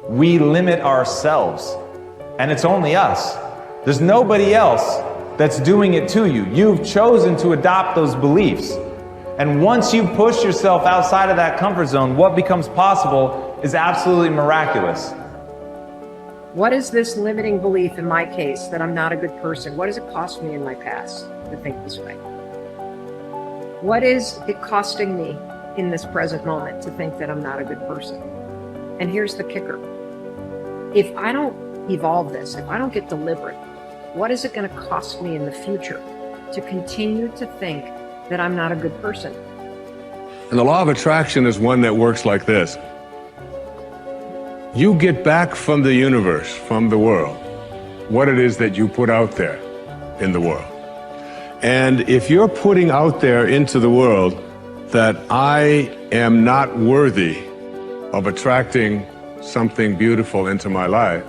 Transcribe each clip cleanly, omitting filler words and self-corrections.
we limit ourselves. And it's only us. There's nobody else that's doing it to you. You've chosen to adopt those beliefs. And once you push yourself outside of that comfort zone, what becomes possible is absolutely miraculous. What is this limiting belief in my case that I'm not a good person? What does it cost me in my past to think this way? What is it costing me in this present moment to think that I'm not a good person? And here's the kicker. If I don't evolve this, if I don't get deliberate, what is it going to cost me in the future to continue to think that I'm not a good person? And the law of attraction is one that works like this. You get back from the universe, from the world, what it is that you put out there in the world. And if you're putting out there into the world that I am not worthy of attracting something beautiful into my life,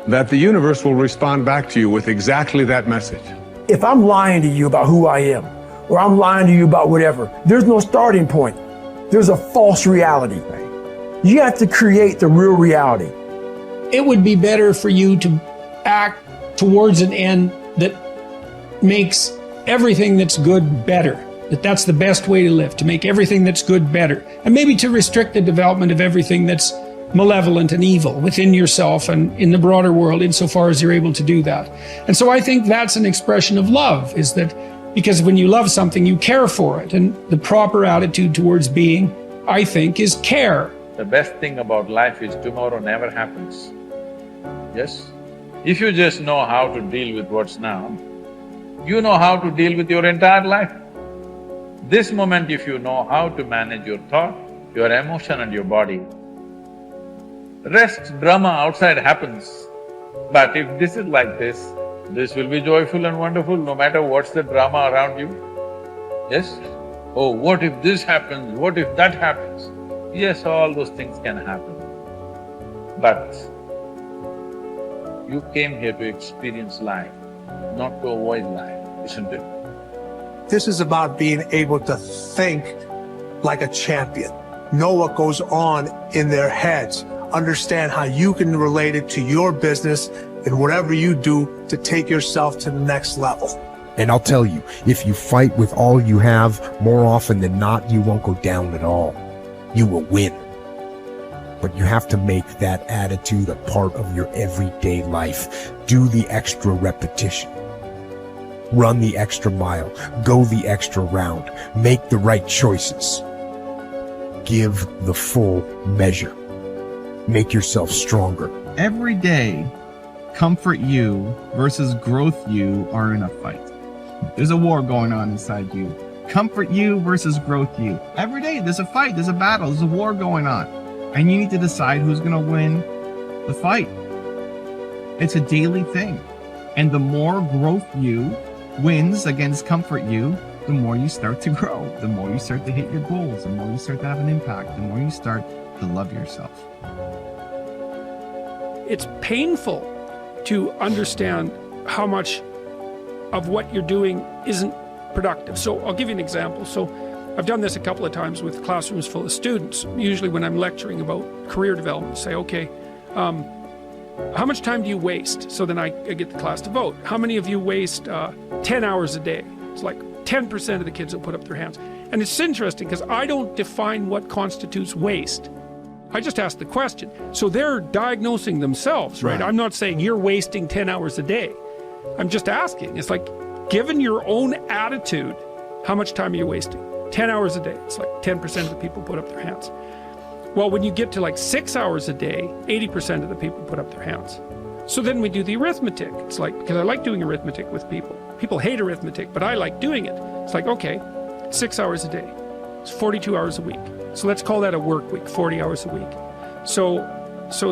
that the universe will respond back to you with exactly that message. If I'm lying to you about who I am, or I'm lying to you about whatever, there's no starting point. There's a false reality. You have to create the real reality. It would be better for you to act towards an end that makes everything that's good better. That's the best way to live, to make everything that's good better. And maybe to restrict the development of everything that's malevolent and evil within yourself and in the broader world, insofar as you're able to do that. And so I think that's an expression of love, is that because when you love something, you care for it. And the proper attitude towards being, I think, is care. The best thing about life is tomorrow never happens. Yes? If you just know how to deal with what's now, you know how to deal with your entire life. This moment, if you know how to manage your thought, your emotion and your body, rest, drama outside happens. But if this is like this will be joyful and wonderful no matter what's the drama around you. Yes? Oh, what if this happens, what if that happens? Yes, all those things can happen. But you came here to experience life, not to avoid life, isn't it? This is about being able to think like a champion, know what goes on in their heads, understand how you can relate it to your business and whatever you do to take yourself to the next level. And I'll tell you, if you fight with all you have, more often than not, you won't go down at all. You will win. But you have to make that attitude a part of your everyday life. Do the extra repetition. Run the extra mile. Go the extra round. Make the right choices. Give the full measure. Make yourself stronger. Every day, comfort you versus growth you are in a fight. There's a war going on inside you. Comfort you versus growth you. Every day there's a fight, there's a battle, there's a war going on. And you need to decide who's gonna win the fight. It's a daily thing. And the more growth you wins against comfort you, the more you start to grow, the more you start to hit your goals, the more you start to have an impact, the more you start to love yourself. It's painful to understand how much of what you're doing isn't productive. So I'll give you an example. So I've done this a couple of times with classrooms full of students. Usually when I'm lecturing about career development, say, okay, how much time do you waste? So then I get the class to vote. How many of you waste 10 hours a day? It's like 10% of the kids will put up their hands. And it's interesting because I don't define what constitutes waste. I just ask the question. So they're diagnosing themselves, right? I'm not saying you're wasting 10 hours a day. I'm just asking. It's like, given your own attitude, how much time are you wasting? 10 hours a day. It's like 10% of the people put up their hands. Well, when you get to like 6 hours a day, 80% of the people put up their hands. So then we do the arithmetic. It's like, because I like doing arithmetic with people. People hate arithmetic, but I like doing it. It's like, okay, 6 hours a day. It's 42 hours a week. So let's call that a work week, 40 hours a week. So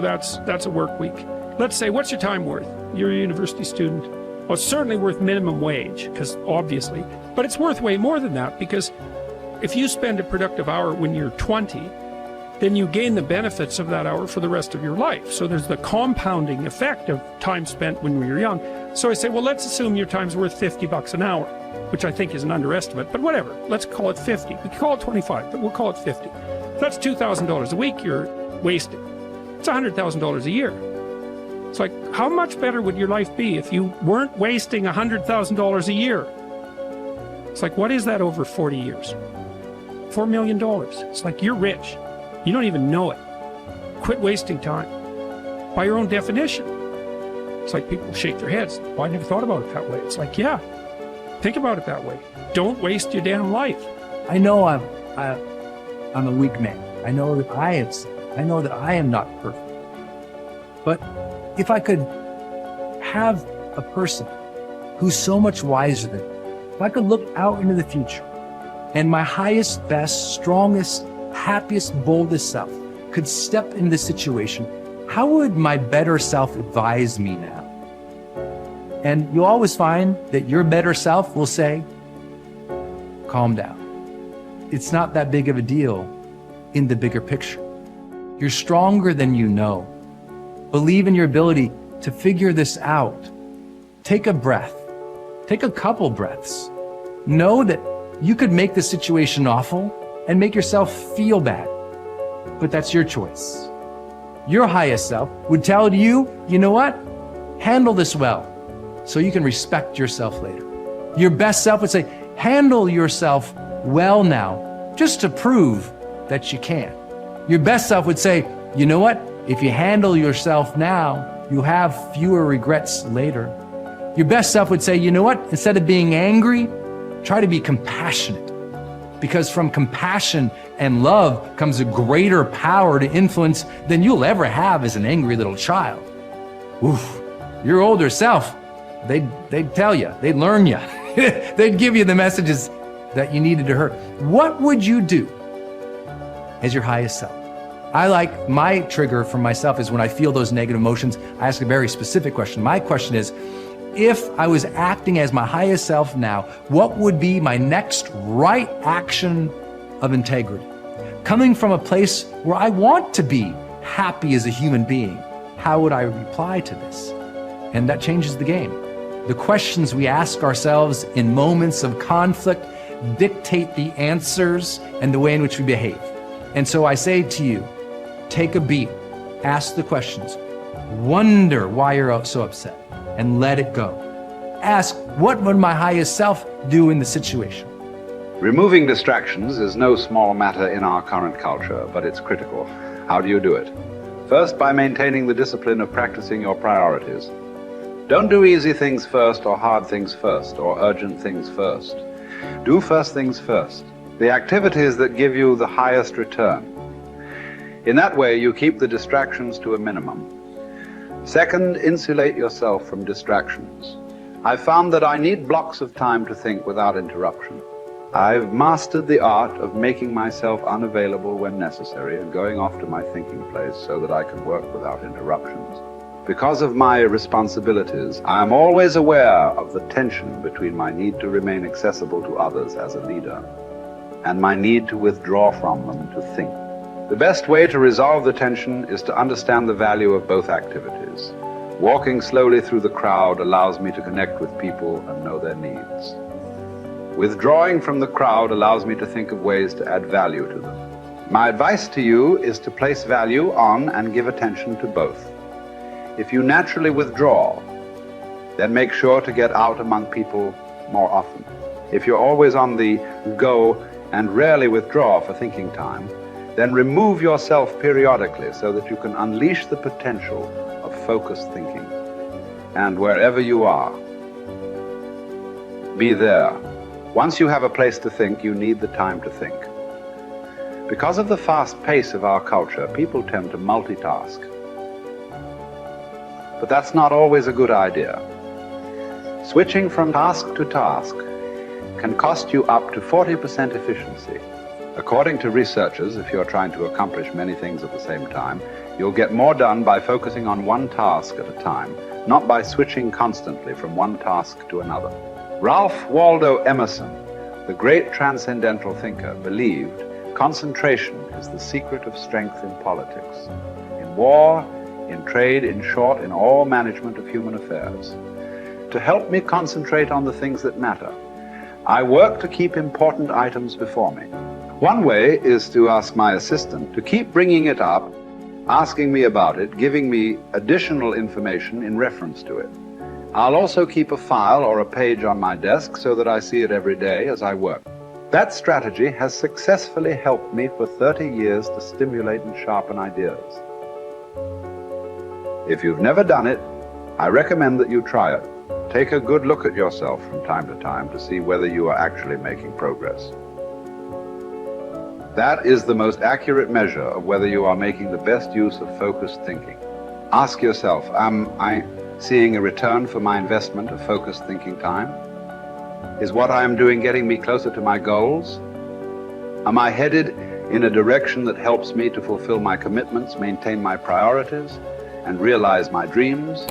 that's a work week. Let's say, what's your time worth? You're a university student. Well, it's certainly worth minimum wage, because obviously, but it's worth way more than that, because if you spend a productive hour when you're 20, then you gain the benefits of that hour for the rest of your life. So there's the compounding effect of time spent when you're young. So I say, well, let's assume your time's worth $50 an hour, which I think is an underestimate, but whatever, let's call it 50. We can call it 25, but we'll call it 50. That's $2,000 a week you're wasting. It's $100,000 a year. It's like, how much better would your life be if you weren't wasting $100,000 a year? It's like, what is that over 40 years? $4 million. It's like, you're rich. You don't even know it. Quit wasting time. By your own definition. It's like people shake their heads. Well, I never thought about it that way. It's like, yeah, think about it that way. Don't waste your damn life. I know I'm a weak man. I know that I am not perfect. But if I could have a person who's so much wiser than me, if I could look out into the future and my highest, best, strongest, happiest, boldest self could step into the situation, how would my better self advise me now? And you'll always find that your better self will say, calm down. It's not that big of a deal in the bigger picture. You're stronger than you know. Believe in your ability to figure this out. Take a breath. Take a couple breaths. Know that you could make the situation awful and make yourself feel bad, but that's your choice. Your highest self would tell you, you know what? Handle this well so you can respect yourself later. Your best self would say, handle yourself well now, just to prove that you can. Your best self would say, you know what? If you handle yourself now, you have fewer regrets later. Your best self would say, you know what? Instead of being angry, try to be compassionate. Because from compassion and love comes a greater power to influence than you'll ever have as an angry little child. Oof, your older self, they'd tell you, they'd learn you. They'd give you the messages that you needed to hear. What would you do as your highest self? I like my trigger for myself is when I feel those negative emotions, I ask a very specific question. My question is, if I was acting as my highest self now, what would be my next right action of integrity? Coming from a place where I want to be happy as a human being, how would I reply to this? And that changes the game. The questions we ask ourselves in moments of conflict dictate the answers and the way in which we behave. And so I say to you, take a beat, ask the questions, wonder why you're so upset, and let it go. Ask, what would my highest self do in the situation? Removing distractions is no small matter in our current culture, but it's critical. How do you do it? First, by maintaining the discipline of practicing your priorities. Don't do easy things first, or hard things first, or urgent things first. Do first things first, the activities that give you the highest return. In that way, you keep the distractions to a minimum. Second, insulate yourself from distractions. I've found that I need blocks of time to think without interruption. I've mastered the art of making myself unavailable when necessary and going off to my thinking place so that I can work without interruptions. Because of my responsibilities, I am always aware of the tension between my need to remain accessible to others as a leader and my need to withdraw from them to think. The best way to resolve the tension is to understand the value of both activities. Walking slowly through the crowd allows me to connect with people and know their needs. Withdrawing from the crowd allows me to think of ways to add value to them. My advice to you is to place value on and give attention to both. If you naturally withdraw, then make sure to get out among people more often. If you're always on the go and rarely withdraw for thinking time, then remove yourself periodically so that you can unleash the potential of focused thinking. And wherever you are, be there. Once you have a place to think, you need the time to think. Because of the fast pace of our culture, people tend to multitask. But that's not always a good idea. Switching from task to task can cost you up to 40% efficiency. According to researchers, if you're trying to accomplish many things at the same time, you'll get more done by focusing on one task at a time, not by switching constantly from one task to another. Ralph Waldo Emerson, the great transcendental thinker, believed concentration is the secret of strength in politics, in war, in trade, in short, in all management of human affairs. To help me concentrate on the things that matter, I work to keep important items before me. One way is to ask my assistant to keep bringing it up asking me about it, giving me additional information in reference to it. I'll also keep a file or a page on my desk so that I see it every day as I work. That strategy has successfully helped me for 30 years to stimulate and sharpen ideas. If you've never done it, I recommend that you try it. Take a good look at yourself from time to time to see whether you are actually making progress. That is the most accurate measure of whether you are making the best use of focused thinking. Ask yourself, am I seeing a return for my investment of focused thinking time? Is what I am doing getting me closer to my goals? Am I headed in a direction that helps me to fulfill my commitments, maintain my priorities, and realize my dreams?